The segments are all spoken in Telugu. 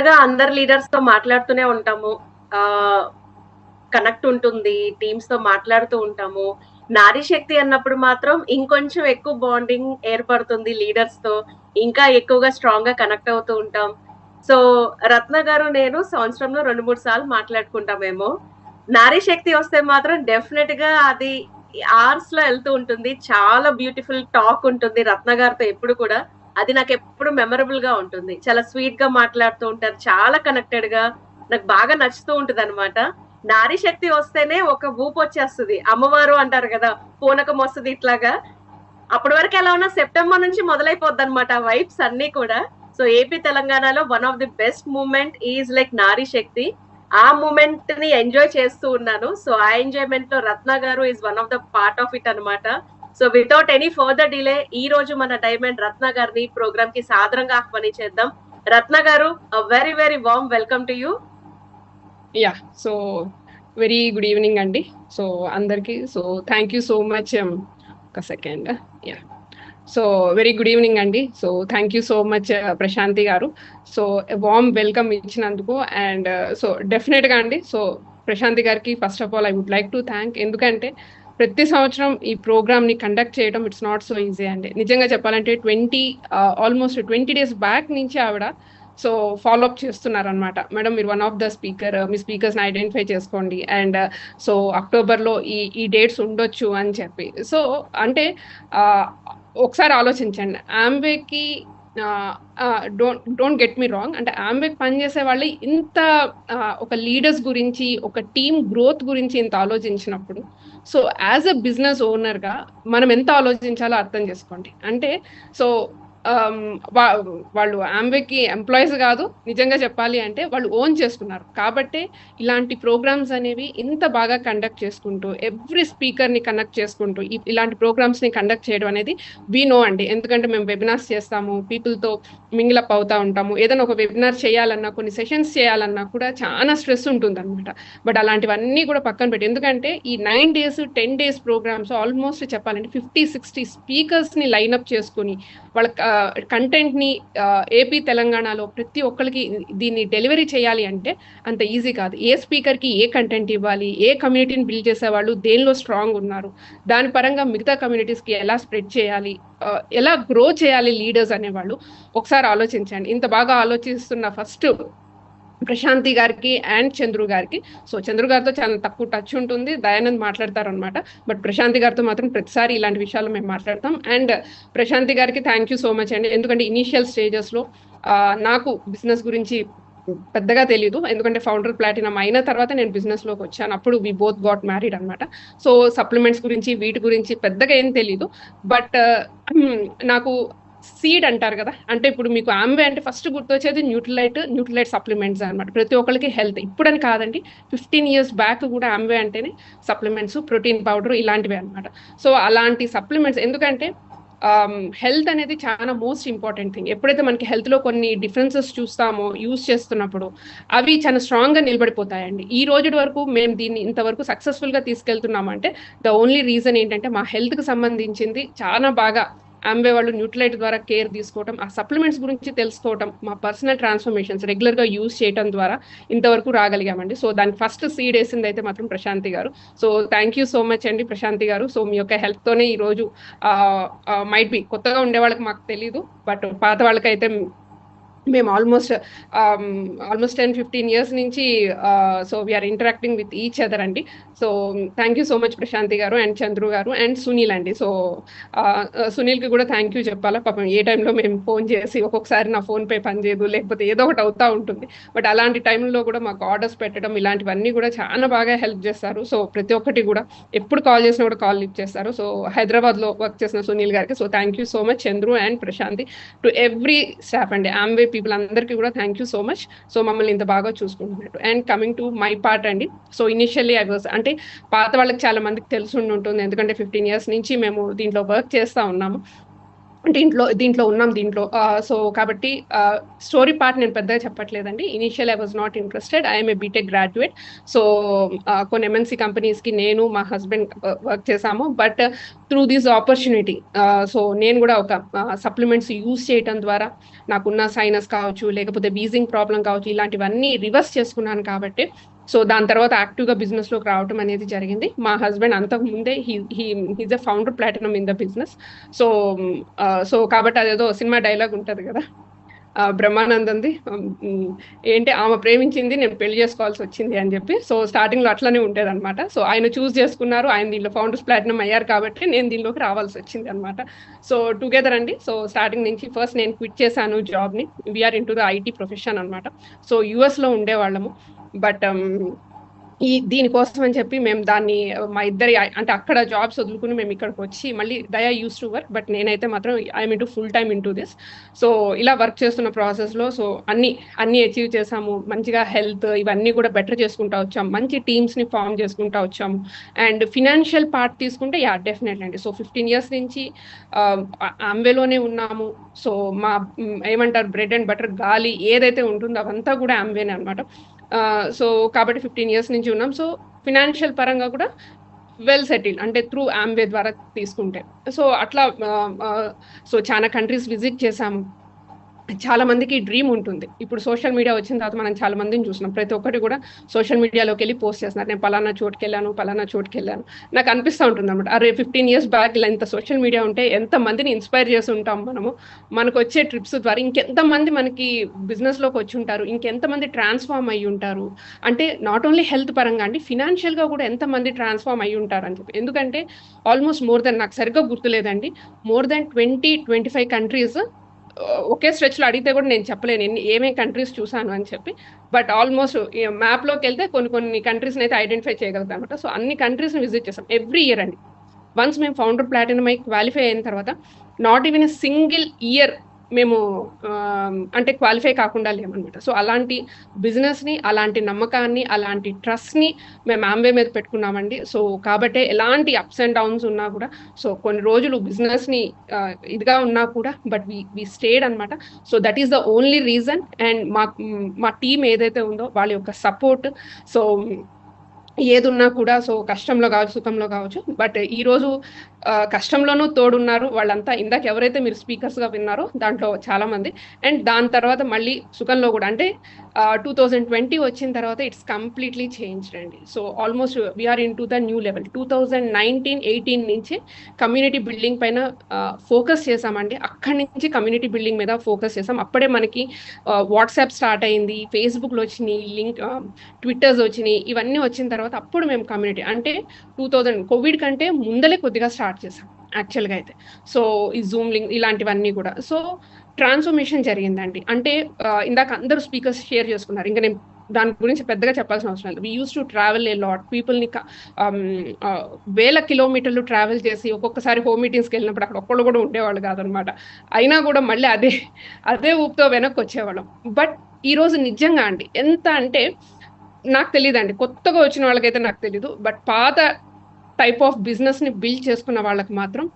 రెగ్యులర్‌గా అందరు లీడర్స్‌తో మాట్లాడుతూనే ఉంటాము. ఆహ్, కనెక్ట్ ఉంటుంది. టీమ్స్‌తో మాట్లాడుతూ ఉంటాము. నారీ శక్తి అన్నప్పుడు మాత్రం ఇంకొంచెం ఎక్కువ బాండింగ్ ఏర్పడుతుంది లీడర్స్‌తో. ఇంకా ఎక్కువగా స్ట్రాంగ్‌గా కనెక్ట్ అవుతూ ఉంటాం. సో, రత్న గారు, నేను సంవత్సరంలో 2, 3 సార్లు మాట్లాడుకుంటామేమో. నారీ శక్తి వస్తే మాత్రం డెఫినిట్‌గా అది అవర్స్‌లో ఎళ్తూ ఉంటుంది. చాలా బ్యూటిఫుల్ టాక్ ఉంటుంది రత్న గారితో ఎప్పుడు కూడా. అది నాకెప్పుడు మెమరబుల్‌గా ఉంటుంది. చాలా స్వీట్‌గా మాట్లాడుతూ ఉంటారు. చాలా కనెక్టెడ్‌గా నాకు బాగా నచ్చుతూ ఉంటదనమాట. నారీ శక్తి వస్తేనే ఒక ఊపొచ్చేస్తది. అమ్మవారు అంటారు గదా! పూనకమొస్తది ఇట్లాగా. అప్పటి వరకు ఎలా ఉన్నా సెప్టెంబర్ నుంచి మొదలైపోద్దనమాట ఆ వైబ్స్ అన్నీ కూడా. సో, ఏపీ, తెలంగాణలో one of the best movement is like నారీ శక్తి. ఆ మూవ్‌మెంట్‌ని ఎంజాయ్ చేస్తూ ఉన్నాను. సో, ఆ ఎంజాయ్‌మెంట్‌లో Ratna garu is one of the part of it అనమాట. So, without any further delay ఈ రోజు మన డైమండ్ రత్న గారిని ప్రోగ్రామ్‌కి సాదరంగా ఆహ్వానించేద్దాం. Ratna garu, very very warm welcome to you. Yeah! So, very good evening అండి. సో, అందరికి థ్యాంక్ యూ సో మచ్. ఒక second. Yeah! So, very good evening అండి. So, thank you so much Prashanthi garu. So, warm welcome ఇచ్చినందుకు. అండ్ డెఫినెట్‌గా అండి. ప్రశాంతి గారికి first of all I would like to thank. ఎందుకంటే ప్రతి సంవత్సరం ఈ ప్రోగ్రామ్‌ని కండక్ట్ చేయడం ఇట్స్ నాట్ సో ఈజీ అండి. నిజంగా చెప్పాలంటే ఆల్మోస్ట్ 20 డేస్ బ్యాక్ నుంచి ఆవిడ ఫాలో అప్ చేస్తున్నారనమాట. మేడం, మీరు వన్ ఆఫ్ ద స్పీకర్, మీ స్పీకర్స్‌ని ఐడెంటిఫై చేసుకోండి. అండ్ అక్టోబర్‌లో ఈ డేట్స్ ఉండొచ్చు అని చెప్పి. అంటే ఆహ్, ఒకసారి ఆలోచించండి. ఆంబేకి డోంట్ గెట్ మీ రాంగ్, అంటే ఆంబేకి పనిచేసే వాళ్ళు ఇంత ఒక లీడర్స్ గురించి, ఒక టీమ్ గ్రోత్ గురించి ఇంత ఆలోచించినప్పుడు, యాజ్ అ బిజినెస్ ఓనర్‌గా మనం ఎంత ఆలోచించాలో అర్థం చేసుకోండి. అంటే సో ఆమ్, వా- వాళ్ళు ఆంబేకి ఎంప్లాయీస్ కాదు, నిజంగా చెప్పాలి అంటే వాళ్ళు ఓన్ చేసుకున్నారు కాబట్టి ఇలాంటి ప్రోగ్రామ్స్ అనేవి ఇంత బాగా కండక్ట్ చేసుకుంటూ, ఎవ్రీ స్పీకర్ని కనెక్ట్ చేసుకుంటూ ఇలాంటి ప్రోగ్రామ్స్ని కండక్ట్ చేయడం అనేది వీ నో అండి. ఎందుకంటే మేము వెబినార్స్ చేస్తాము, పీపుల్తో మింగిలప్ అవుతా ఉంటాము. ఏదైనా ఒక వెబినార్ చేయాలన్నా, కొన్ని సెషన్స్ చేయాలన్నా కూడా చాలా స్ట్రెస్ ఉంటుంది అనమాట. బట్ అలాంటివన్నీ కూడా పక్కన పెట్టి, ఎందుకంటే ఈ 9 days 10 days ప్రోగ్రామ్స్ ఆల్మోస్ట్ చెప్పాలంటే 50-60 స్పీకర్స్ని లైన్అప్ చేసుకుని వాళ్ళ కంటెంట్ని ఏపీ తెలంగాణలో ప్రతి ఒక్కరికి దీన్ని డెలివరీ చేయాలి అంటే అంత ఈజీ కాదు. ఏ స్పీకర్కి ఏ కంటెంట్ ఇవ్వాలి, ఏ కమ్యూనిటీని బిల్డ్ చేసేవాళ్ళు దేనిలో స్ట్రాంగ్ ఉన్నారు, దాని పరంగా మిగతా కమ్యూనిటీస్కి ఎలా స్ప్రెడ్ చేయాలి, ఎలా గ్రో చేయాలి లీడర్స్ అనేవాళ్ళు ఒకసారి ఆలోచించండి. ఇంత బాగా ఆలోచిస్తున్న ఫస్ట్ ప్రశాంతి గారికి అండ్ చంద్రు గారికి. చంద్రు గారితో చాలా తక్కువ టచ్ ఉంటుంది, దయానంద్ మాట్లాడతారు అనమాట. బట్ ప్రశాంతి గారితో మాత్రం ప్రతిసారి ఇలాంటి విషయాలు మేము మాట్లాడతాం. అండ్ ప్రశాంతి గారికి థ్యాంక్ యూ సో మచ్ అండి. ఎందుకంటే ఇనీషియల్ స్టేజెస్లో నాకు బిజినెస్ గురించి పెద్దగా తెలియదు, ఎందుకంటే ఫౌండర్ ప్లాటినం అయిన తర్వాత నేను బిజినెస్లోకి వచ్చాను. అప్పుడు వి బోత్ గాట్ మ్యారీడ్ అనమాట. సప్లిమెంట్స్ గురించి వీటి గురించి పెద్దగా ఏం తెలీదు. బట్ నాకు సీడ్ అంటారు కదా, అంటే ఇప్పుడు మీకు ఆంబే అంటే ఫస్ట్ గుర్తొచ్చేది న్యూట్రిలైట్ సప్లిమెంట్స్ అనమాట. ప్రతి ఒక్కరికి హెల్త్ ఇప్పుడని కాదండి, 15 years బ్యాక్ కూడా ఆంబే అంటేనే సప్లిమెంట్స్, ప్రోటీన్ పౌడర్ ఇలాంటివి అనమాట. అలాంటి సప్లిమెంట్స్ ఎందుకంటే హెల్త్ అనేది చాలా మోస్ట్ ఇంపార్టెంట్ థింగ్. ఎప్పుడైతే మనకి హెల్త్లో కొన్ని డిఫరెన్సెస్ చూస్తామో యూస్ చేస్తున్నప్పుడు అవి చాలా స్ట్రాంగ్గా నిలబడిపోతాయండి. ఈ రోజు వరకు మేము దీన్ని ఇంతవరకు సక్సెస్ఫుల్గా తీసుకెళ్తున్నామంటే ద ఓన్లీ రీజన్ ఏంటంటే మా హెల్త్కి సంబంధించింది చాలా బాగా ఆంబే వాళ్ళు న్యూట్రిలైట్ ద్వారా కేర్ తీసుకోవటం, ఆ సప్లిమెంట్స్ గురించి తెలుసుకోవటం, మా పర్సనల్ ట్రాన్స్ఫర్మేషన్స్ రెగ్యులర్గా యూజ్ చేయడం ద్వారా ఇంతవరకు రాగలిగామండి. దానికి ఫస్ట్ సీడ్ వేసింది అయితే మాత్రం ప్రశాంతి గారు. థ్యాంక్ యూ సో మచ్ అండి ప్రశాంతి గారు. మీ యొక్క హెల్ప్తోనే ఈరోజు మైట్ బి కొత్తగా ఉండే వాళ్ళకి మాకు తెలీదు, బట్ పాత వాళ్ళకైతే మేము ఆల్మోస్ట్ 10-15 years నుంచి we are interacting with each other అండి. Thank you so much Prashanthi garu and Chandru గారు అండ్ సునీల్ అండి. సునీల్కి కూడా థ్యాంక్ యూ చెప్పాలా, పాపం ఏ టైంలో మేము ఫోన్ చేసి ఒక్కొక్కసారి నా ఫోన్ పే పనిచేయదు, లేకపోతే ఏదో ఒకటి అవుతూ ఉంటుంది. బట్ అలాంటి టైంలో కూడా మాకు ఆర్డర్స్ పెట్టడం ఇలాంటివన్నీ కూడా చాలా బాగా హెల్ప్ చేస్తారు. ప్రతి ఒక్కటి కూడా ఎప్పుడు కాల్ చేసినా కూడా కాల్ లిఫ్ట్ చేస్తారు. హైదరాబాద్లో వర్క్ చేసిన సునీల్ గారికి thank you so much, Chandru and Prashanthi, to every staff అండి, ఆంబే పీపుల్ అందరికీ కూడా థ్యాంక్ యూ సో మచ్. మమ్మల్ని ఇంత బాగా చూసుకుంటున్నట్టు. And coming to my part అండి. ఇనిషియల్లీ ఐ వాజ్, అంటే పాత వాళ్ళకి చాలా మందికి తెలిసి ఉంటుంది, ఎందుకంటే 15 years నుంచి మేము దీంట్లో వర్క్ చేస్తూ ఉన్నాము. అంటే దీంట్లో ఉన్నాం దీంట్లో. సో కాబట్టి స్టోరీ పార్ట్ నేను పెద్దగా చెప్పట్లేదండి. Initial I was not interested. I'm a BTech graduate. So కొన్ని ఎంఎన్సీ కంపెనీస్కి నేను మా హస్బెండ్ వర్క్ చేశాము. But through this opportunity so నేను కూడా ఒక సప్లిమెంట్స్ యూజ్ చేయటం ద్వారా నాకున్న సైనస్ కావచ్చు, లేకపోతే వీజింగ్ ప్రాబ్లం కావచ్చు, ఇలాంటివన్నీ రివర్స్ చేసుకున్నాను కాబట్టి సో దాని తర్వాత యాక్టివ్గా బిజినెస్లోకి రావటం అనేది జరిగింది. మా హస్బెండ్ అంతకు ముందే he's a founder platinum in the business. So so కాబట్టి అదేదో సినిమా డైలాగ్ ఉంటుంది కదా, బ్రహ్మానందంది, ఏంటి ఆమె ప్రేమించింది నేను పెళ్లి చేసుకోవాల్సి వచ్చింది అని చెప్పి. సో స్టార్టింగ్లో అట్లనే ఉండేది అనమాట. సో ఆయన చూస్ చేసుకున్నారు, ఆయన దీనిలో ఫౌండర్స్ ప్లాటినం అయ్యారు కాబట్టి నేను దీనిలోకి రావాల్సి వచ్చింది అనమాట. సో టుగెదర్ అండి. సో స్టార్టింగ్ నుంచి ఫస్ట్ నేను క్విట్ చేశాను జాబ్ని. We are into the IT profession అనమాట. సో యుఎస్లో ఉండేవాళ్ళము. బట్ దీనికోసం అని చెప్పి మేము దాన్ని మా ఇద్దరి అంటే అక్కడ జాబ్స్ వదులుకుని మేము ఇక్కడికి వచ్చి మళ్ళీ దయా యూస్ టు వర్క్, బట్ నేనైతే మాత్రం I'm into full time into this. So ఇలా వర్క్ చేస్తున్న ప్రాసెస్లో సో అన్ని అచీవ్ చేసాము. మంచిగా హెల్త్ ఇవన్నీ కూడా బెటర్ చేసుకుంటా వచ్చాము, మంచి టీమ్స్ని ఫామ్ చేసుకుంటా వచ్చాము. అండ్ ఫినాన్షియల్ పార్ట్ తీసుకుంటే డెఫినెట్లీ అండి. సో 15 years నుంచి ఆంవేలోనే ఉన్నాము. సో మా ఏమంటారు బ్రెడ్ అండ్ బటర్ గాలి ఏదైతే ఉంటుందో అవంతా కూడా ఆంవేనే అనమాట. సో కాబట్టి 15 years నుంచి ఉన్నాం. సో ఫినాన్షియల్ పరంగా కూడా వెల్ సెటిల్, అంటే త్రూ ఆంవే ద్వారా తీసుకుంటే. సో అట్లా సో చాలా కంట్రీస్ విజిట్ చేశాము. చాలా మందికి డ్రీమ్ ఉంటుంది. ఇప్పుడు సోషల్ మీడియా వచ్చిన తర్వాత మనం చాలా మందిని చూస్తున్నాం. ప్రతి ఒక్కటి కూడా సోషల్ మీడియాలోకి వెళ్ళి పోస్ట్ చేస్తున్నారు, నేను పలానా చోటుకి వెళ్ళాను. నాకు అనిపిస్తూ ఉంటుంది అనమాట, అరే 15 years బ్యాక్ ఇలా ఇంత సోషల్ మీడియా ఉంటే ఎంత మందిని ఇన్స్పైర్ చేసి ఉంటాం మనకు వచ్చే ట్రిప్స్ ద్వారా ఇంకెంతమంది మనకి బిజినెస్లోకి వచ్చి ఉంటారు, ఇంకెంతమంది ట్రాన్స్ఫార్మ్ అయ్యి ఉంటారు. అంటే నాట్ ఓన్లీ హెల్త్ పరంగా అండి, ఫినాన్షియల్గా కూడా ఎంతమంది ట్రాన్స్ఫార్మ్ అయ్యి ఉంటారు అని చెప్పి. ఎందుకంటే ఆల్మోస్ట్ నాకు సరిగ్గా గుర్తులేదండి, more than 20-25 countries ఒకే స్ట్రెచ్లో అడిగితే కూడా నేను చెప్పలేను ఏమేమి కంట్రీస్ చూసాను అని చెప్పి. బట్ ఆల్మోస్ట్ మ్యాప్లోకి వెళ్తే కొన్ని కంట్రీస్ని అయితే ఐడెంటిఫై చేయగలుగుతాం అనమాట. సో అన్ని కంట్రీస్ని విజిట్ చేస్తాం ఎవ్రీ ఇయర్ అండి. వన్స్ మేము ఫౌండర్ ప్లాటినం అయి క్వాలిఫై అయిన తర్వాత not even a single year మేము అంటే క్వాలిఫై కాకుండా లేమన్నమాట. సో అలాంటి బిజినెస్ని, అలాంటి నమ్మకాన్ని, అలాంటి ట్రస్ట్ని మేము ఆంవే మీద పెట్టుకున్నామండి. సో కాబట్టి ఎలాంటి అప్స్ అండ్ డౌన్స్ ఉన్నా కూడా, సో కొన్ని రోజులు బిజినెస్ని ఇదిగా ఉన్నా కూడా బట్ వి స్టేడ్ అనమాట. So that is the only reason. And మా టీం ఏదైతే ఉందో వాళ్ళ యొక్క సపోర్ట్, సో ఏదున్నా కూడా, సో కష్టంలో కావచ్చు సుఖంలో కావచ్చు, బట్ ఈరోజు కష్టంలోనూ తోడున్నారు వాళ్ళంతా. ఇందాక ఎవరైతే మీరు స్పీకర్స్గా విన్నారో దాంట్లో చాలామంది. అండ్ దాని తర్వాత మళ్ళీ సుఖంలో కూడా, అంటే 2020 వచ్చిన తర్వాత ఇట్స్ కంప్లీట్లీ చేంజ్డ్ అండి. So almost we're into the new level. 2019-18 నుంచి కమ్యూనిటీ బిల్డింగ్ పైన ఫోకస్ చేసామండి. అక్కడి నుంచి కమ్యూనిటీ బిల్డింగ్ మీద ఫోకస్ చేసాం. అప్పుడే మనకి వాట్సాప్ స్టార్ట్ అయింది, ఫేస్బుక్లో వచ్చినాయి, ట్విట్టర్స్ వచ్చినాయి. ఇవన్నీ వచ్చిన తర్వాత అప్పుడు మేము కమ్యూనిటీ, అంటే 2000 కోవిడ్ కంటే ముందలే కొద్దిగా స్టార్ట్ చేసాం యాక్చువల్గా అయితే. సో ఈ జూమ్ లింక్ ఇలాంటివన్నీ కూడా, సో ట్రాన్స్ఫర్మేషన్ జరిగిందండి. అంటే ఇందాక అందరూ స్పీకర్స్ షేర్ చేసుకున్నారు, ఇంకా నేను దాని గురించి పెద్దగా చెప్పాల్సిన అవసరం లేదు. We use to travel a lot, పీపుల్ని వేల కిలోమీటర్లు ట్రావెల్ చేసి ఒక్కొక్కసారి హోమ్ మీటింగ్స్కి వెళ్ళినప్పుడు అక్కడ ఒక్కళ్ళు కూడా ఉండేవాళ్ళు కాదనమాట. అయినా కూడా మళ్ళీ అదే ఊపుతో వెనక్కి వచ్చేవాళ్ళం. బట్ ఈరోజు నిజంగా అండి ఎంత అంటే నాకు తెలియదండి, కొత్తగా వచ్చిన వాళ్ళకైతే నాకు తెలీదు, బట్ పాత టైప్ ఆఫ్ బిజినెస్ని బిల్డ్ చేసుకున్న వాళ్ళకి మాత్రం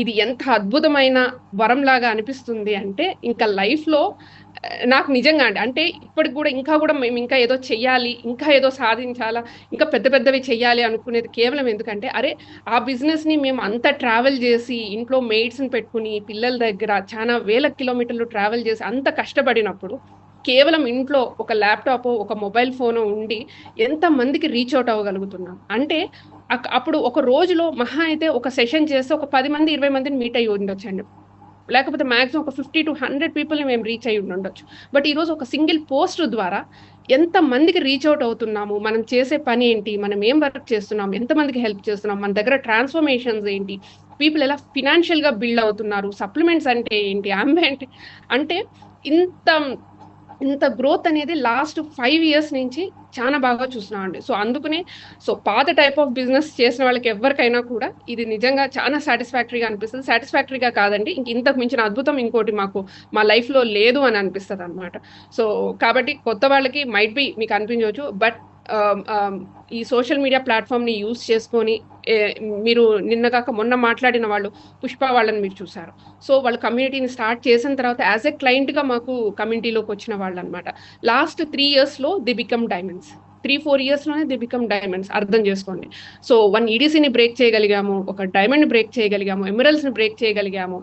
ఇది ఎంత అద్భుతమైన వరంలాగా అనిపిస్తుంది అంటే ఇంకా లైఫ్లో నాకు నిజంగా అండి. అంటే ఇప్పటికి కూడా మేము ఇంకా ఏదో చెయ్యాలి, ఇంకా ఏదో సాధించాలా, ఇంకా పెద్దవి చెయ్యాలి అనుకునేది కేవలం ఎందుకంటే, అరే ఆ బిజినెస్ని మేము అంత ట్రావెల్ చేసి ఇంట్లో మెయిడ్స్ని పెట్టుకుని పిల్లల దగ్గర చాలా వేల కిలోమీటర్లు ట్రావెల్ చేసి అంత కష్టపడినప్పుడు కేవలం ఇంట్లో ఒక ల్యాప్టాప్, ఒక మొబైల్ ఫోన్ ఉండి ఎంతమందికి రీచ్ అవుట్ అవ్వగలుగుతున్నాం అంటే, అప్పుడు ఒక రోజులో మహా అయితే ఒక సెషన్ చేస్తే ఒక 10 మంది 20 మందిని మీట్ అయ్యి ఉండొచ్చండి, లేకపోతే మ్యాక్సిమం ఒక 50 to 100 పీపుల్ని మేము రీచ్ అయ్యి ఉండొచ్చు. బట్ ఈరోజు ఒక సింగిల్ పోస్ట్ ద్వారా ఎంతమందికి రీచ్ అవుట్ అవుతున్నాము, మనం చేసే పని ఏంటి, మనం ఏం వర్క్ చేస్తున్నాం, ఎంతమందికి హెల్ప్ చేస్తున్నాం, మన దగ్గర ట్రాన్స్ఫర్మేషన్స్ ఏంటి, పీపుల్ ఎలా ఫినాన్షియల్గా బిల్డ్ అవుతున్నారు, సప్లిమెంట్స్ అంటే ఏంటి, ఆంబియంట్ అంటే ఇంత గ్రోత్ అనేది లాస్ట్ 5 years నుంచి చాలా బాగా చూస్తున్నాం అండి. సో అందుకనే పాత టైప్ ఆఫ్ బిజినెస్ చేసిన వాళ్ళకి ఎవరికైనా కూడా ఇది నిజంగా చాలా సాటిస్ఫాక్టరీగా అనిపిస్తుంది. సాటిస్ఫాక్టరీగా కాదండి, ఇంతకు మించిన అద్భుతం ఇంకోటి మా లైఫ్లో లేదు అని అనిపిస్తుంది అనమాట. సో కాబట్టి కొత్త వాళ్ళకి మైట్ బి మీకు అనిపించవచ్చు, బట్ ఈ సోషల్ మీడియా ప్లాట్ఫామ్ని యూస్ చేసుకొని మీరు నిన్నగాక మొన్న మాట్లాడిన వాళ్ళు పుష్ప వాళ్ళని మీరు చూసారు. సో వాళ్ళు కమ్యూనిటీని స్టార్ట్ చేసిన తర్వాత యాజ్ ఎ క్లయింట్‌గా మాకు కమ్యూనిటీలోకి వచ్చిన వాళ్ళనమాట. లాస్ట్ 3 ఇయర్స్‌లో దే బికమ్ డైమండ్స్. 3-4 ఇయర్స్‌లోనే దే బికమ్ డైమండ్స్, అర్థం చేసుకోండి. సో 1 ఈడీసీని బ్రేక్ చేయగలిగాము, ఒక డైమండ్‌ని బ్రేక్ చేయగలిగాము, ఎమరల్డ్స్‌ని బ్రేక్ చేయగలిగాము.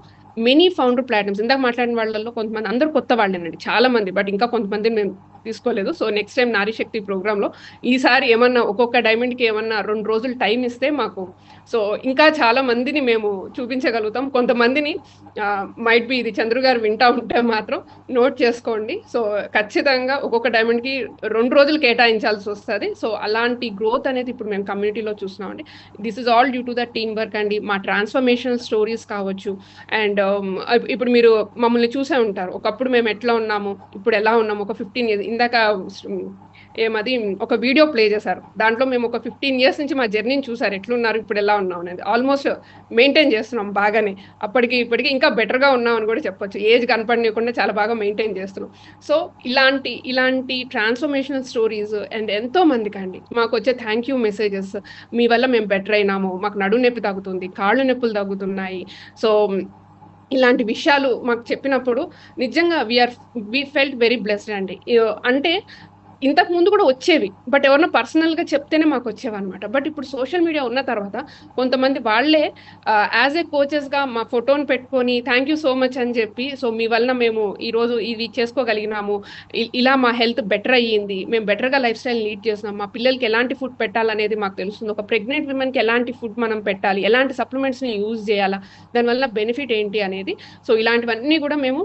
మెనీ ఫౌండర్ ప్లాటినమ్స్, ఇందాక మాట్లాడిన వాళ్ళలో కొంతమంది అందరూ కొత్త వాళ్ళేనండి, చాలా మంది. బట్ ఇంకా కొంతమందిని మేము తీసుకోలేదు. సో నెక్స్ట్ టైం నారీ శక్తి ప్రోగ్రామ్‌లో ఈసారి ఏమన్నా ఒక్కొక్క డైమండ్‌కి ఏమన్నా 2 రోజులు టైం ఇస్తే మాకు, సో ఇంకా చాలా మందిని మేము చూపించగలుగుతాం. కొంతమందిని మైట్ బి ఇది చంద్రు గారు వింటా ఉంటే మాత్రం నోట్ చేసుకోండి. సో ఖచ్చితంగా ఒక్కొక్క డైమండ్‌కి 2 రోజులు కేటాయించాల్సి వస్తది. సో అలాంటి గ్రోత్ అనేది ఇప్పుడు మేము కమ్యూనిటీలో చూస్తున్నామండి. This is all due to the team work అండి. మా ట్రాన్స్ఫర్మేషనల్ స్టోరీస్ కావచ్చు. అండ్ ఇప్పుడు మీరు మమ్మల్ని చూసే ఉంటారు, ఒకప్పుడు మేము ఎట్లా ఉన్నాము, ఇప్పుడు ఎలా ఉన్నాము. ఒక 15 ఇయర్స్ ఇందాక ఏమది ఒక వీడియో ప్లే చేశారు, దాంట్లో మేము ఒక 15 ఇయర్స్ నుంచి మా జర్నీని చూసారు, ఎట్లున్నారు ఇప్పుడు ఎలా ఉన్నాం అనేది. ఆల్మోస్ట్ మెయింటైన్ చేస్తున్నాం బాగానే, అప్పటికి ఇప్పటికి ఇంకా బెటర్గా ఉన్నాం అని కూడా చెప్పొచ్చు. ఏజ్ కనపడకుండా చాలా బాగా మెయింటైన్ చేస్తున్నాం. సో ఇలాంటి ట్రాన్స్ఫర్మేషనల్ స్టోరీస్ అండ్ ఎంతో మందికి అండి మాకు వచ్చే థ్యాంక్ యూ మెసేజెస్, మీ వల్ల మేము బెటర్ అయినాము, మాకు నడుము నొప్పి తగ్గుతుంది, కాళ్ళు నొప్పులు తగ్గుతున్నాయి. సో ఇలాంటి విషయాలు మాకు చెప్పినప్పుడు నిజంగా వి ఫెల్ట్ వెరీ బ్లెస్డ్ అండి. అంటే ఇంతకు ముందు కూడా వచ్చేవి, బట్ ఎవరన్నా పర్సనల్గా చెప్తేనే మాకు వచ్చేవన్నమాట. బట్ ఇప్పుడు సోషల్ మీడియా ఉన్న తర్వాత కొంతమంది వాళ్ళే యాజ్ ఏ కోచెస్గా మా ఫోటోని పెట్టుకొని థ్యాంక్ యూ సో మచ్ అని చెప్పి, సో మీ వలన మేము ఈరోజు ఇవి చేసుకోగలిగినాము, ఇలా మా హెల్త్ బెటర్ అయ్యింది, మేము బెటర్గా లైఫ్ స్టైల్ లీడ్ చేస్తున్నాం, మా పిల్లలకి ఎలాంటి ఫుడ్ పెట్టాలనేది మాకు తెలుస్తుంది, ఒక ప్రెగ్నెంట్ విమెన్కి ఎలాంటి ఫుడ్ మనం పెట్టాలి, ఎలాంటి సప్లిమెంట్స్ని యూజ్ చేయాలా, దానివల్ల బెనిఫిట్ ఏంటి అనేది. సో ఇలాంటివన్నీ కూడా మేము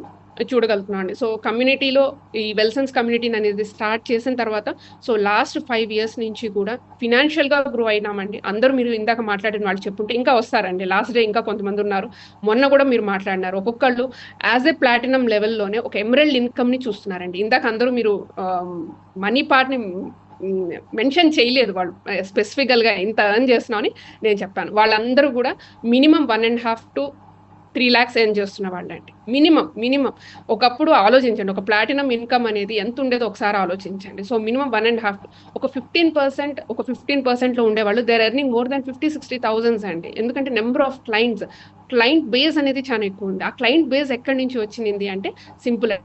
చూడగలుగుతున్నాం అండి. సో కమ్యూనిటీలో ఈ వెల్సన్స్ కమ్యూనిటీని అనేది స్టార్ట్ చేసిన తర్వాత, సో లాస్ట్ 5 ఇయర్స్ నుంచి కూడా ఫినాన్షియల్గా గ్రో అయినామండి. అందరూ మీరు ఇందాక మాట్లాడిన వాళ్ళు చెప్పుంటే ఇంకా వస్తారండి, లాస్ట్ డే ఇంకా కొంతమంది ఉన్నారు, మొన్న కూడా మీరు మాట్లాడినారు. ఒక్కొక్కళ్ళు యాజ్ ఏ ప్లాటినం లెవెల్లోనే ఒక ఎమరల్డ్ ఇన్కమ్ని చూస్తున్నారండి. ఇందాక అందరూ మీరు మనీ పార్ట్ని మెన్షన్ చేయలేదు, వాళ్ళు స్పెసిఫికల్గా ఇంత ఎర్న్ చేస్తున్నామని నేను చెప్పాను. వాళ్ళందరూ కూడా మినిమం 1.5 to 3 lakhs ఎర్న్ చేస్తున్న వాళ్ళండి. మినిమం ఒకప్పుడు ఆలోచించండి, ఒక ప్లాటినం ఇన్కమ్ అనేది ఎంత ఉండేదో ఒకసారి ఆలోచించండి. సో మినిమం 1.5 ఒక 15%లో ఉండేవాళ్ళు దేర్ ఎర్నింగ్ మోర్ దాన్ 50-60,000 అండి. ఎందుకంటే నెంబర్ ఆఫ్ క్లయింట్ బేస్ అనేది చాలా ఎక్కువ ఉంది. ఆ క్లయింట్ బేస్ ఎక్కడి నుంచి వచ్చింది అంటే సింపుల్,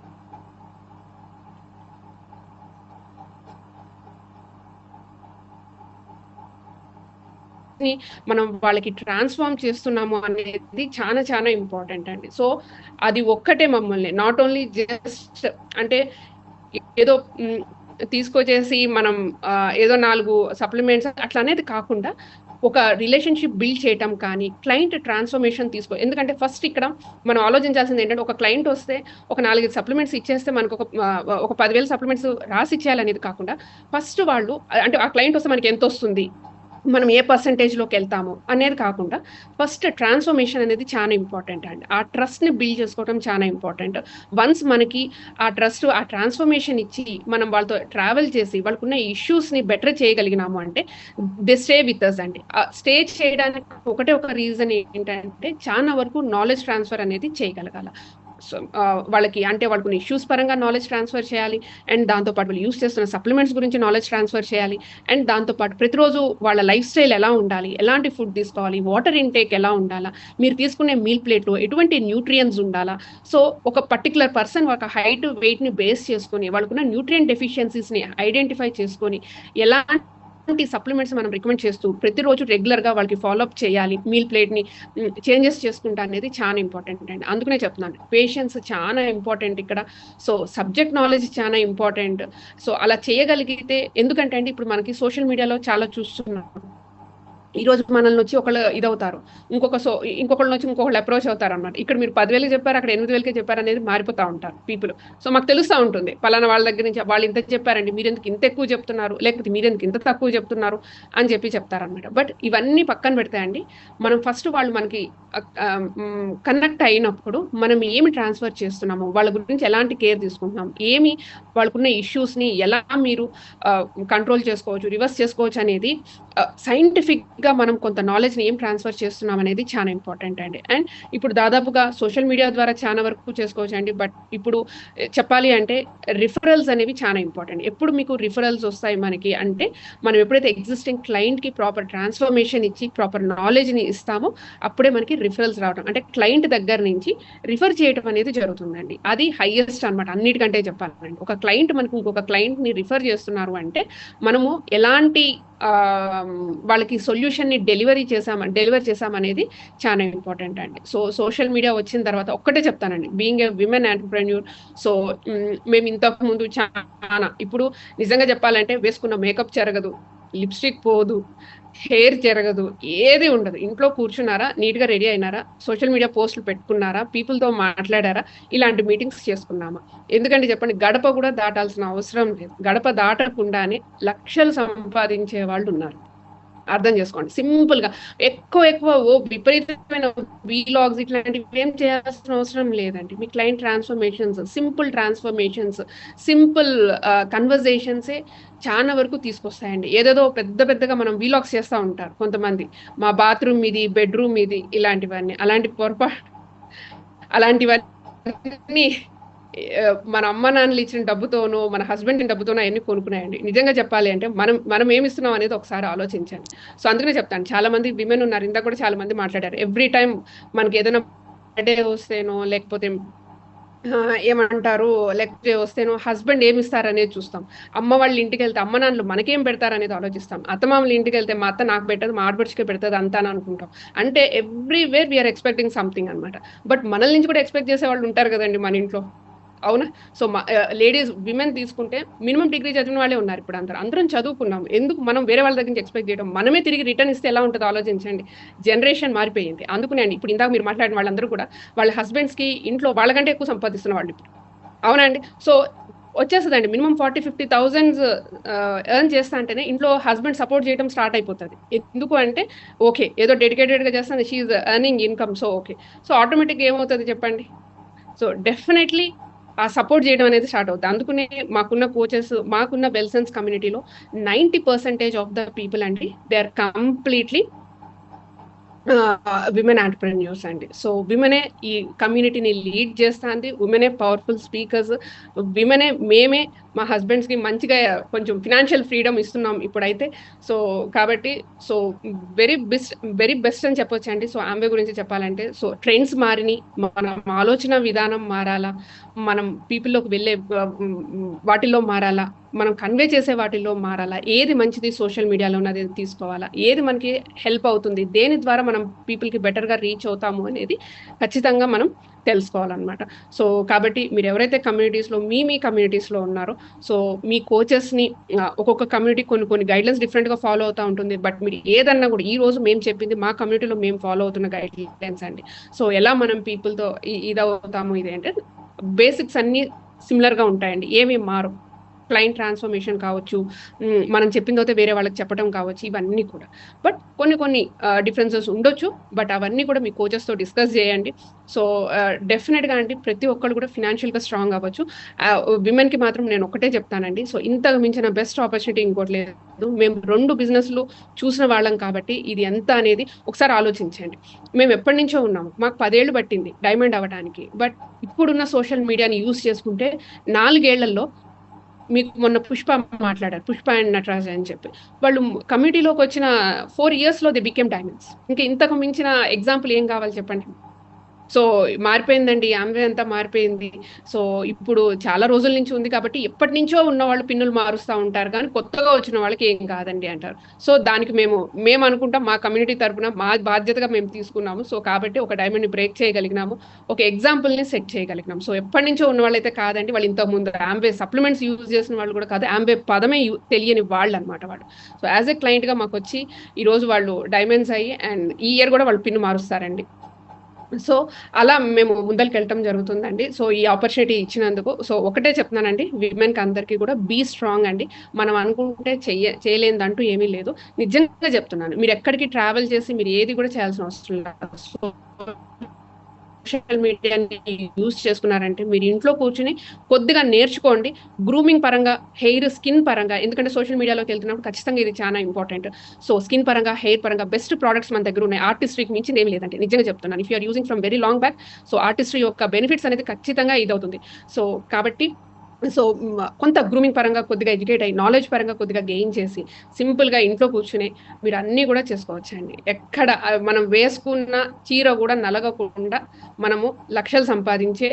మనం వాళ్ళకి ట్రాన్స్ఫార్మ్ చేస్తున్నాము అనేది చాలా ఇంపార్టెంట్ అండి. సో అది ఒక్కటే మమ్మల్ని నాట్ ఓన్లీ జస్ట్ అంటే ఏదో తీసుకొచ్చేసి మనం ఏదో 4 సప్లిమెంట్స్ అట్లా అనేది కాకుండా ఒక రిలేషన్షిప్ బిల్డ్ చేయటం కానీ, క్లయింట్ ట్రాన్స్ఫర్మేషన్ ఎందుకంటే ఫస్ట్ ఇక్కడ మనం ఆలోచించాల్సింది ఏంటంటే, ఒక క్లయింట్ వస్తే ఒక 4 సప్లిమెంట్స్ ఇచ్చేస్తే మనకు ఒక 10,000 సప్లిమెంట్స్ రాసి ఇచ్చేయాలనేది కాకుండా, ఫస్ట్ వాళ్ళు అంటే ఆ క్లయింట్ వస్తే మనకి ఎంత వస్తుంది, మనం ఏ పర్సంటేజ్లోకి వెళ్తాము అనేది కాకుండా, ఫస్ట్ ట్రాన్స్ఫర్మేషన్ అనేది చాలా ఇంపార్టెంట్ అండి. ఆ ట్రస్ట్ని బిల్డ్ చేసుకోవడం చాలా ఇంపార్టెంట్. వన్స్ మనకి ఆ ట్రస్ట్, ఆ ట్రాన్స్ఫర్మేషన్ ఇచ్చి మనం వాళ్ళతో ట్రావెల్ చేసి వాళ్ళకున్న ఇష్యూస్ని బెటర్ చేయగలిగినాము అంటే దే స్టే విత్ అస్ అండి. స్టే చేయడానికి ఒక రీజన్ ఏంటంటే, చాలా వరకు నాలెడ్జ్ ట్రాన్స్ఫర్ అనేది చేయగలగాల. వాళ్ళకి అంటే వాళ్ళకున్న ఇష్యూస్ పరంగా నాలెడ్జ్ ట్రాన్స్ఫర్ చేయాలి, అండ్ దాంతోపాటు వాళ్ళు యూస్ చేస్తున్న సప్లిమెంట్స్ గురించి నాలెడ్జ్ ట్రాన్స్ఫర్ చేయాలి, అండ్ దాంతోపాటు ప్రతిరోజు వాళ్ళ లైఫ్ స్టైల్ ఎలా ఉండాలి, ఎలాంటి ఫుడ్ తీసుకోవాలి, వాటర్ ఇంటేక్ ఎలా ఉండాలా, మీరు తీసుకునే మీల్ ప్లేట్లో ఎటువంటి న్యూట్రియన్స్ ఉండాలా. సో ఒక పర్టికులర్ పర్సన్ ఒక హైట్ వెయిట్ని బేస్ చేసుకొని వాళ్ళకున్న న్యూట్రియంట్ డెఫిషియన్సీస్ని ఐడెంటిఫై చేసుకొని ఎలాంటి సప్లిమెంట్స్ మనం రికమెండ్ చేస్తూ ప్రతిరోజు రెగ్యులర్గా వాళ్ళకి ఫాలోఅప్ చేయాలి, మీల్ ప్లేట్ని చేంజెస్ చేసుకుంటా అనేది చాలా ఇంపార్టెంట్ అండి. అందుకనే చెప్తున్నాను, పేషెన్స్ చాలా ఇంపార్టెంట్ ఇక్కడ. సో సబ్జెక్ట్ నాలెడ్జ్ చాలా ఇంపార్టెంట్. సో అలా చేయగలిగితే, ఎందుకంటే అండి ఇప్పుడు మనకి సోషల్ మీడియాలో చాలా చూస్తున్నాం, ఈరోజు మనల్ని వచ్చి ఒకళ్ళు ఇదవుతారు, ఇంకొకళ్ళు వచ్చి ఇంకొకళ్ళు అప్రోచ్ అవుతారు అన్నమాట. ఇక్కడ మీరు 10,000 చెప్పారు, అక్కడ 8,000 చెప్పారు అనేది మారిపోతూ ఉంటారు పీపుల్. సో మాకు తెలుస్తూ ఉంటుంది, పలానా వాళ్ళ దగ్గర నుంచి వాళ్ళు ఇంత చెప్పారండి, మీరెందుకు ఇంత ఎక్కువ చెప్తున్నారు, లేకపోతే మీరెందుకు ఇంత తక్కువ చెప్తున్నారు అని చెప్తారనమాట. బట్ ఇవన్నీ పక్కన పెడితే అండి, మనం ఫస్ట్ వాళ్ళు మనకి కనెక్ట్ అయినప్పుడు మనం ఏమి ట్రాన్స్ఫర్ చేస్తున్నాము, వాళ్ళ గురించి ఎలాంటి కేర్ తీసుకుంటున్నాం, ఏమి వాళ్ళకున్న ఇష్యూస్ని ఎలా మీరు కంట్రోల్ చేసుకోవచ్చు, రివర్స్ చేసుకోవచ్చు అనేది సైంటిఫిక్ మనం కొంత నాలెడ్జ్ని ఏం ట్రాన్స్ఫర్ చేస్తున్నాం అనేది చాలా ఇంపార్టెంట్ అండి. అండ్ ఇప్పుడు దాదాపుగా సోషల్ మీడియా ద్వారా చాలా వరకు చేసుకోవచ్చు అండి. బట్ ఇప్పుడు చెప్పాలి అంటే రిఫరల్స్ అనేవి చాలా ఇంపార్టెంట్. ఎప్పుడు మీకు రిఫరల్స్ వస్తాయి మనకి అంటే, మనం ఎప్పుడైతే ఎగ్జిస్టింగ్ క్లయింట్కి ప్రాపర్ ట్రాన్స్ఫర్మేషన్ ఇచ్చి ప్రాపర్ నాలెడ్జ్ని ఇస్తామో అప్పుడే మనకి రిఫరల్స్ రావడం, అంటే క్లయింట్ దగ్గర నుంచి రిఫర్ చేయడం అనేది జరుగుతుందండి. అది హైయెస్ట్ అనమాట అన్నిటికంటే చెప్పాలండి. ఒక క్లయింట్ మనకు ఇంకొక క్లయింట్ని రిఫర్ చేస్తున్నారు అంటే మనము ఎలాంటి వాళ్ళకి సొల్యూషన్ని డెలివర్ చేసామనేది చాలా ఇంపార్టెంట్ అండి. సో సోషల్ మీడియా వచ్చిన తర్వాత ఒక్కటే చెప్తానండి, being a women entrepreneur. So మేము ఇంతకు ముందు చాలా, ఇప్పుడు నిజంగా చెప్పాలంటే వేసుకున్న మేకప్ చెరగదు, లిప్స్టిక్ పోదు, హెయిర్ జరగదు, ఏది ఉండదు. ఇంట్లో కూర్చున్నారా, నీట్‌గా రెడీ అయినారా, సోషల్ మీడియా పోస్టులు పెట్టుకున్నారా, పీపుల్‌తో మాట్లాడారా, ఇలాంటి మీటింగ్స్ చేసుకున్నామా. ఎందుకంటే చెప్పండి, గడప కూడా దాటాల్సిన అవసరం లేదు. గడప దాటకుండానే లక్షలు సంపాదించే వాళ్ళు ఉన్నారు. అర్థం చేసుకోండి. సింపుల్‌గా ఎక్కువ విపరీతమైన వీలాగ్స్ ఇట్లాంటివి ఏం చేయాల్సిన అవసరం లేదండి. మీ క్లయింట్ ట్రాన్స్‌ఫర్మేషన్స్, సింపుల్ కన్వర్జేషన్సే చాలా వరకు తీసుకొస్తాయండి. ఏదేదో పెద్దగా మనం వీలాగ్స్ చేస్తా ఉంటారు కొంతమంది. మా బాత్రూమ్ ఇది, బెడ్‌రూమ్ ఇది, ఇలాంటివన్నీ. అలాంటివన్నీ మన అమ్మ నాన్నలు ఇచ్చిన డబ్బుతోనో, మన హస్బెండ్ డబ్బుతోనో అయన్నీ కొనుక్కున్నాయండి. నిజంగా చెప్పాలి అంటే మనం ఏమి ఇస్తున్నాం అనేది ఒకసారి ఆలోచించండి. సో అందుకనే చెప్తాను, చాలా మంది విమెన్ ఉన్నారు. ఇందాక కూడా చాలా మంది మాట్లాడారు. ఎవ్రీ టైమ్ మనకి ఏదైనా బర్త్‌డే వస్తేనో లేకపోతే లేకపోతే వస్తేనో హస్బెండ్ ఏమి ఇస్తారనేది చూస్తాం. అమ్మ వాళ్ళ ఇంటికెళ్తే అమ్మ నాన్నలు మనకేం పెడతారనేది ఆలోచిస్తాం. అత్తమామల ఇంటికెళ్తే మా అత్త నాకు పెట్టదు, మా ఆడపడుచుకే పెడతది అంతా అని అనుకుంటాం. అంటే ఎవ్రీవేర్ వీఆర్ ఎక్స్‌పెక్టింగ్ సంథింగ్ అనమాట. బట్ మనల నుంచి కూడా ఎక్స్‌పెక్ట్ చేసే వాళ్ళు ఉంటారు కదండీ మన ఇంట్లో. అవునా? సో లేడీస్, విమెన్ తీసుకుంటే మినిమం డిగ్రీ చదివిన వాళ్ళే ఉన్నారు ఇప్పుడు అందరం చదువుకున్నాం. ఎందుకు మనం వేరే వాళ్ళ దగ్గర నుంచి ఎక్స్‌పెక్ట్ చేయడం? మనమే తిరిగి రిటర్న్ ఇస్తే ఎలా ఉంటదో ఆలోచించండి. జనరేషన్ మారిపోయింది. అందుకనే అండి ఇప్పుడు ఇందాక మీరు మాట్లాడిన వాళ్ళందరూ కూడా వాళ్ళ హస్బెండ్స్‌కి ఇంట్లో వాళ్ళకంటే ఎక్కువ సంపాదిస్తున్న వాళ్ళు ఇప్పుడు. అవునా అండి? సో వచ్చేస్తదండి. మినిమమ్ 40,000-50,000 ఎర్న్ చేస్తా అంటేనే ఇంట్లో హస్బెండ్ సపోర్ట్ చేయడం స్టార్ట్ అయిపోతది. ఎందుకు అంటే ఓకే, ఏదో డెడికేటెడ్‌గా చేస్తుంది, she is earning income. So okay. So ఆటోమేటిక్‌గా ఏమవుతది చెప్పండి? సో డెఫినెట్‌లీ ఆ సపోర్ట్ చేయడం అనేది స్టార్ట్ అవుద్ది. అందుకనే మాకున్న కోచెస్, మాకున్న వెల్సన్స్ కమ్యూనిటీలో 90% ఆఫ్ ద పీపుల్ అండి, they are completely women entrepreneurs అండి. సో విమెనే ఈ కమ్యూనిటీని లీడ్ చేస్తాంది. విమెనే పవర్‌ఫుల్ స్పీకర్స్. మేమే మా హస్బెండ్స్‌కి మంచిగా కొంచెం ఫినాన్షియల్ ఫ్రీడమ్ ఇస్తున్నాం ఇప్పుడైతే. సో కాబట్టి సో వెరీ బెస్ట్ అని చెప్పొచ్చండి. సో ఆంబే గురించి చెప్పాలంటే, సో ట్రెండ్స్ మారినియి. మనం ఆలోచన విధానం మారాలా, మనం పీపుల్‌లోకి వెళ్ళే వాటిల్లో మారాలా, మనం కన్వే చేసే వాటిల్లో మారాలా, ఏది మంచిది సోషల్ మీడియాలో ఉన్నది తీసుకోవాలా, ఏది మనకి హెల్ప్ అవుతుంది, దేని ద్వారా మనం పీపుల్‌కి బెటర్‌గా రీచ్ అవుతాము అనేది ఖచ్చితంగా మనం తెలుసుకోవాలనమాట. సో కాబట్టి మీరు ఎవరైతే కమ్యూనిటీస్‌లో మీ కమ్యూనిటీస్‌లో ఉన్నారో, సో మీ కోచెస్‌ని ఒక్కొక్క కమ్యూనిటీ కొన్ని గైడ్‌లైన్స్ డిఫరెంట్‌గా ఫాలో అవుతా ఉంటుంది. బట్ మీరు ఏదన్నా కూడా ఈరోజు మేము చెప్పింది మా కమ్యూనిటీలో మేము ఫాలో అవుతున్న గైడ్‌లైన్స్ అండి. సో ఎలా మనం పీపుల్‌తో ఇదవుతాము ఇది అంటే బేసిక్స్ అన్నీ సిమిలర్‌గా ఉంటాయండి. ఏమి మారవు. క్లయింట్ ట్రాన్స్‌ఫర్మేషన్ కావచ్చు, మనం చెప్పిన తర్వాత వేరే వాళ్ళకి చెప్పడం కావచ్చు, ఇవన్నీ కూడా. బట్ కొన్ని డిఫరెన్సెస్ ఉండొచ్చు. బట్ అవన్నీ కూడా మీ కోచెస్‌తో డిస్కస్ చేయండి. సో డెఫినిట్‌గా అండి ప్రతి ఒక్కళ్ళు కూడా ఫినాన్షియల్‌గా స్ట్రాంగ్ అవ్వచ్చు. విమెన్‌కి మాత్రం నేను ఒక్కటే చెప్తానండి. సో ఇంతకు మించిన బెస్ట్ ఆపర్చునిటీ ఇంకోటి లేదు. మేము 2 బిజినెస్‌లు చూసిన వాళ్ళం కాబట్టి ఇది ఎంత అనేది ఒకసారి ఆలోచించండి. మేము ఎప్పటినుంచో ఉన్నాము. మాకు 10 ఏళ్ళు పట్టింది డైమండ్ అవ్వడానికి. బట్ ఇప్పుడున్న సోషల్ మీడియాని యూజ్ చేసుకుంటే 4 ఏళ్లలో మీకు మొన్న 'పుష్ప' మాట్లాడారు. 'పుష్ప అండ్ నటరాజ్' అని చెప్పి. వాళ్ళు కమ్యూనిటీలోకొచ్చిన 4 ఇయర్స్‌లో దే బికేమ్ డైమండ్స్. ఇంకా ఇంతకు మించిన ఎగ్జాంపుల్ ఏం కావాలి చెప్పండి? సో మారిపోయిందండి. ఆమ్వే అంతా మారిపోయింది. సో ఇప్పుడు చాలా రోజుల నుంచి ఉంది కాబట్టి ఎప్పటినుంచో ఉన్నవాళ్ళు పిన్నులు మారుస్తా ఉంటారు గానీ, కొత్తగా వచ్చిన వాళ్ళకి ఏం కాదండి అంటారు. సో దానికి మేము అనుకుంటాం, మా కమ్యూనిటీ తరపున మా బాధ్యతగా మేము తీసుకున్నాము. సో కాబట్టి ఒక డైమండ్‌ని బ్రేక్ చేయగలిగినాము. ఒక ఎగ్జాంపుల్‌ని సెట్ చేయగలిగినాము. సో ఎప్పటినుంచో ఉన్నవాళ్ళైతే కాదండి. వాళ్ళు ఇంతకుముందు ఆంబే సప్లిమెంట్స్ యూజ్ చేసిన వాళ్ళు కూడా కాదు. ఆంబే పదమే తెలియని వాళ్ళనమాట వాళ్ళు. సో యాస్ ఎ క్లయింట్‌గా మాకొచ్చి ఈరోజు వాళ్ళు డైమండ్స్ అయ్యి అండ్ ఈ ఇయర్ కూడా వాళ్ళు పిన్ మారుస్తారండి. సో అలా మేము ముందలకెళ్ళటం జరుగుతుందండి. సో ఈ ఆపర్చునిటీ ఇచ్చినందుకు. సో ఒకటే చెప్తున్నానండి, విమెన్‌కి అందరికీ కూడా బీ స్ట్రాంగ్ అండి. మనం అనుకుంటే చేయలేనిదంటూ ఏమీ లేదు. నిజంగా చెప్తున్నాను. మీరెక్కడికి ట్రావెల్ చేసి మీరు ఏది కూడా చేయాల్సిన అవసరం లేదు. సో సోషల్ మీడియాని యూజ్ చేసుకున్నారంటే మీరు ఇంట్లో కూర్చుని కొద్దిగా నేర్చుకోండి. గ్రూమింగ్ పరంగా, హెయిర్, స్కిన్ పరంగా, ఎందుకంటే సోషల్ మీడియాలోకి వెళ్తున్నప్పుడు ఖచ్చితంగా ఇది చాలా ఇంపార్టెంట్. సో స్కిన్ పరంగా, హెయిర్ పరంగా బెస్ట్ ప్రోడక్ట్స్ మన దగ్గర ఉన్నాయి. ఆర్టిస్ట్రీకి మించింది ఏం లేదండి, నిజంగా చెప్తున్నాను. If you're using from very long back, so Artistry యొక్క బెనిఫిట్స్ అనేది ఖచ్చితంగా ఇది అవుతుంది. సో కాబట్టి కొంత గ్రూమింగ్ పరంగా కొద్దిగా ఎడ్యుకేట్ అయ్యి, నాలెడ్జ్ పరంగా కొద్దిగా గెయిన్ చేసి, సింపుల్గా ఇంట్లో కూర్చుని మీరు అన్నీ కూడా చేసుకోవచ్చండి. ఎక్కడ మనం వేసుకున్న చీర కూడా నలగకుండా మనము లక్షలు సంపాదించే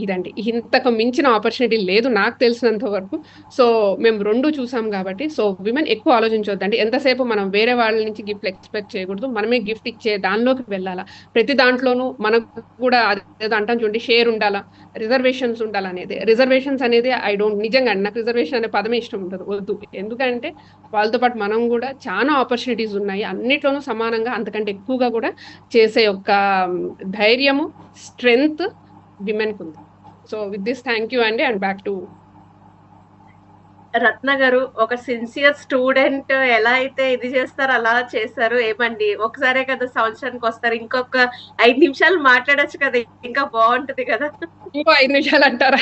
ఇదండి. ఇంతకు మించిన ఆపర్చునిటీ లేదు నాకు తెలిసినంత వరకు. సో మేము రెండు చూసాం కాబట్టి, సో విమెన్ ఎక్కువ ఆలోచించవద్దండి. ఎంతసేపు మనం వేరే వాళ్ళ నుంచి గిఫ్ట్ ఎక్స్పెక్ట్ చేయకూడదు, మనమే గిఫ్ట్ ఇచ్చే దానిలోకి వెళ్ళాలా. ప్రతి దాంట్లోనూ మనకు కూడా అదేదో అంటాం చూడండి, షేర్ ఉండాలా, రిజర్వేషన్స్ ఉండాలనేది. రిజర్వేషన్స్ అనేది ఐ డోంట్, నిజంగా నాకు రిజర్వేషన్ అనే పదమే ఇష్టం ఉండదు, వద్దు. ఎందుకంటే వాళ్ళతో పాటు మనం కూడా చాలా ఆపర్చునిటీస్ ఉన్నాయి, అన్నిట్లోనూ సమానంగా అంతకంటే ఎక్కువగా కూడా చేసే యొక్క ధైర్యము, స్ట్రెంగ్త్ విమెన్కి ఉంది. So with this thank you అండి, అండ్ బ్యాక్ టు రత్న గారు. ఒక సిన్సియర్ స్టూడెంట్ ఎలా అయితే ఇది చేస్తారో అలా చేశారు. ఏమండి, ఒకసారే కదా సంవత్సరానికి వస్తారు, ఇంకొక 5 నిమిషాలు మాట్లాడొచ్చు కదా, ఇంకా బాగుంటది కదా. ఇంకో 5 నిమిషాలు అంటారా?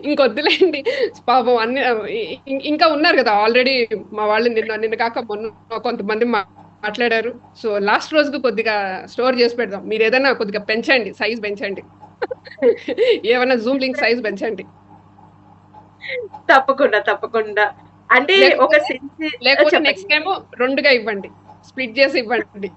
ఇంకొద్దులేండి పాపం. అన్ని ఇంకా ఉన్నారు కదా ఆల్రెడీ మా వాళ్ళు, నిన్న కాక మొన్న కొంతమంది మాట్లాడారు. సో లాస్ట్ రోజుకు కొద్దిగా స్టోర్ చేసి పెడదాం. మీరు ఏదైనా కొద్దిగా పెంచండి, సైజ్ పెంచండి, ఏమైనా జూమ్ లింక్ సైజ్ పెంచండి. తప్పకుండా తప్పకుండా. అంటే ఒక లేకపోతే నెక్స్ట్ టైం 2గా ఇవ్వండి, స్ప్లిట్ చేసి ఇవ్వండి.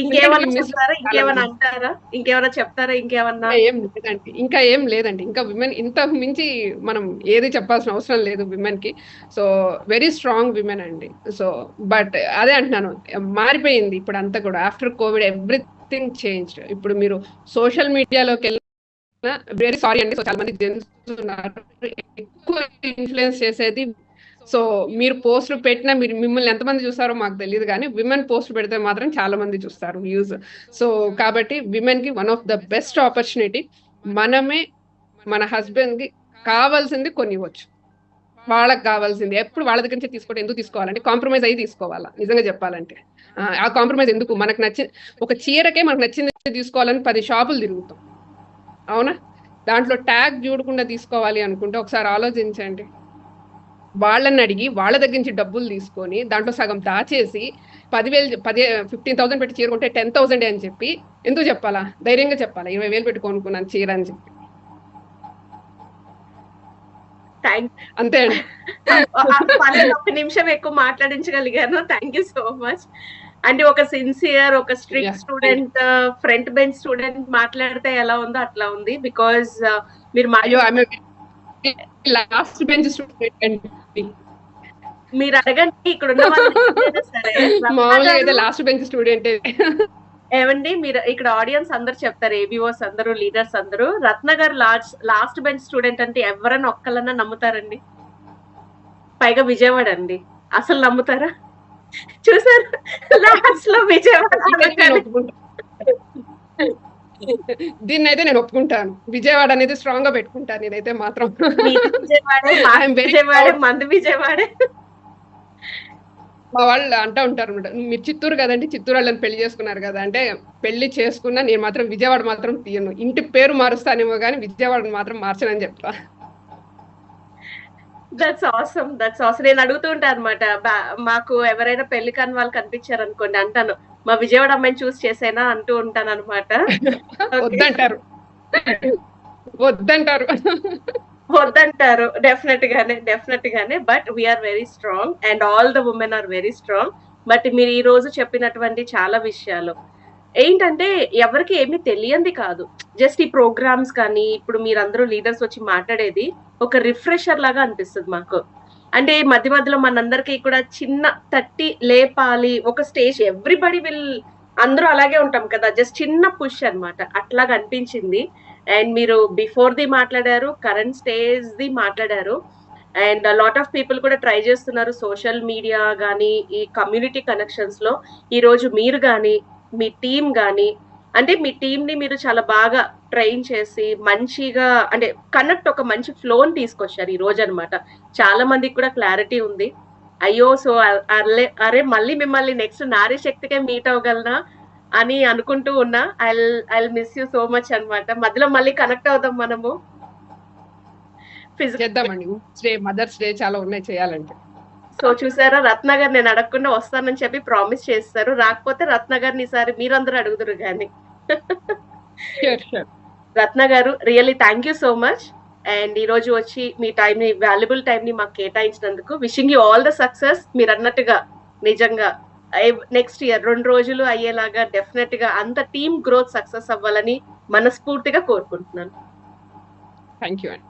ఇంకేమైనా అంటారా? ఇంకేమైనా చెప్తారా? ఇంకేమన్నా? ఏం లేదండి, ఇంకా ఏం లేదండి. ఇంకా విమెన్ ఇంతకు మించి మనం ఏది చెప్పాల్సిన అవసరం లేదు విమెన్ కి. సో వెరీ స్ట్రాంగ్ విమెన్ అండి. సో బట్ అదే అంటున్నాను, మారిపోయింది ఇప్పుడు అంతా కూడా. After Covid everything changed. ఇప్పుడు మీరు సోషల్ మీడియాలోకి వెళ్ళిన, వెరీ సారీ అండి, సో చాలా మంది జెంట్స్ ఉన్నారు ఎక్కువ ఇన్ఫ్లుయెన్స్ చేసేది. సో మీరు పోస్టులు పెట్టినా మీరు మిమ్మల్ని ఎంతమంది చూస్తారో మాకు తెలియదు, కానీ విమెన్ పోస్ట్ పెడితే మాత్రం చాలా మంది చూస్తారు వ్యూస్. సో కాబట్టి విమెన్ కి one of the best opportunity. మనమే మన హస్బెండ్ కి కావాల్సింది కొనివ్వచ్చు, వాళ్ళకి కావాల్సింది ఎప్పుడు వాళ్ళ దగ్గర నుంచి తీసుకోవడం. ఎందుకు తీసుకోవాలంటే కాంప్రమైజ్ అయ్యి తీసుకోవాలా, నిజంగా చెప్పాలంటే. ఆ కాంప్రమైజ్ ఎందుకు? మనకు నచ్చిన ఒక చీరకే మనకు నచ్చింది తీసుకోవాలని 10 షాపులు తిరుగుతాం, అవునా? దాంట్లో ట్యాగ్ చూడకుండా తీసుకోవాలి అనుకుంటే ఒకసారి ఆలోచించండి. వాళ్ళని అడిగి వాళ్ళ దగ్గర నుంచి డబ్బులు తీసుకొని దాంట్లో సగం దాచేసి 15,000 పెట్టి చీర కొంటే 10,000 అని చెప్పి ఎందుకు చెప్పాలా? ధైర్యంగా చెప్పాలా 20,000 పెట్టి కొనుక్కున్నాను చీర అని చెప్పి. అంతే అండి. ఒక నిమిషం ఎక్కువ మాట్లాడించగలిగాను. Thank you so much. అంటే ఒక సిన్సియర్, ఒక strict student, front bench student మాట్లాడితే ఎలా ఉందో అట్లా ఉంది. బికాజ్ మీరు లాస్ట్ బెంచ్ స్టూడెంట్, మీరు అడగండి ఇక్కడ ఉన్న మామూలుగా అయితే లాస్ట్ బెంచ్ స్టూడెంట్. ఏమండి, మీరు ఇక్కడ ఆడియన్స్ అందరు చెప్తారు, ఏబిఓస్ అందరూ, లీడర్స్ అందరూ, రత్న గారు లాస్ట్ బెంచ్ స్టూడెంట్ అంటే ఎవరైనా ఒక్కళ్ళన్నా నమ్ముతారండి? పైగా విజయవాడ అండి, అసలు నమ్ముతారా? చూసారు లాస్ట్ లో విజయవాడ. దీన్ని అయితే నేను ఒప్పుకుంటాను, విజయవాడ అనేది స్ట్రాంగ్ గా పెట్టుకుంటాను నేనైతే మాత్రం. విజయవాడే, మంది విజయవాడే. మా వాళ్ళు అంటూ ఉంటారు అనమాట, మీరు చిత్తూరు కదండి, చిత్తూరు వాళ్ళని పెళ్లి చేసుకున్నారు కదా అంటే, పెళ్లి చేసుకున్నా నేను మాత్రం విజయవాడ మాత్రం తీయను. ఇంటి పేరు మారుస్తానేమో కానీ విజయవాడ మాత్రం మార్చనని చెప్తా. That's awesome, that's awesome. నేను అడుగుతూ ఉంటాను అనమాట, మాకు ఎవరైనా పెళ్లి కాని వాళ్ళు కనిపించారు అనుకోండి, అంటాను మా విజయవాడ అమ్మాయిని చూస్ చేసేనా అంటూ ఉంటాను అనమాట. వద్దంటారు, వద్దంటారు, వద్దంటారు. డెఫినెట్ గానే. But we're very strong and all the women are very strong. But మీరు ఈ రోజు చెప్పినటువంటి చాలా విషయాలు ఏంటంటే ఎవరికి ఏమీ తెలియంది కాదు. జస్ట్ ఈ ప్రోగ్రామ్స్ కానీ, ఇప్పుడు మీరందరూ లీడర్స్ వచ్చి మాట్లాడేది ఒక రిఫ్రెషర్ లాగా అనిపిస్తుంది మాకు. అంటే మధ్య మధ్యలో మనందరికీ కూడా చిన్న తట్టి లేపాలి, ఒక స్టేజ్, ఎవ్రీబడి విల్, అందరూ అలాగే ఉంటాం కదా, జస్ట్ చిన్న పుష్ అన్నమాట, అట్లాగా అనిపించింది. అండ్ మీరు బిఫోర్ ది మాట్లాడారు, కరెంట్ స్టేజ్ ది మాట్లాడారు, అండ్ లాట్ ఆఫ్ పీపుల్ కూడా ట్రై చేస్తున్నారు సోషల్ మీడియా కానీ, ఈ కమ్యూనిటీ కనెక్షన్స్ లో. ఈ రోజు మీరు కానీ, మీ టీం కానీ, అంటే మీ టీమ్ ని మీరు చాలా బాగా ట్రైన్ చేసి మంచిగా, అంటే కనెక్ట్, ఒక మంచి ఫ్లోని తీసుకొచ్చారు ఈ రోజు అనమాట. చాలా మందికి కూడా క్లారిటీ ఉంది. అయ్యో, సో అరే మళ్ళీ మిమ్మల్ని నెక్స్ట్ నారీ శక్తికే మీట్ అవ్వగలనా, అని అనుకుంటూ ఉన్నా. I'll miss you so much అన్నమాట. మధ్యలో మళ్ళీ కనెక్ట్ అవుదాం మనము. చేద్దామండి. మదర్స్ డే చాలా ఉన్నాయి చేయాలంటే. సో చూసారా, రత్న గారు నేను అడగకుండా వస్తానని చెప్పి ప్రామిస్ చేస్తారు. రాకపోతే రత్న గారిని ఈసారి మీరందరూ అడుగుదురు గాని. Sure. Ratna garu, really thank you so much. And ఈ రోజు వచ్చి మీ టైంని, వాల్యుబుల్ టైంని మాకు కేటాయించినందుకు wishing you all the success. మీరు అన్నట్టుగా నిజంగా నెక్స్ట్ ఇయర్ 2 రోజులు అయ్యేలాగా డెఫినెట్ గా అంత టీమ్ గ్రోత్ సక్సెస్ అవ్వాలని మనస్ఫూర్తిగా కోరుకుంటున్నాను. థ్యాంక్ యూ అండి.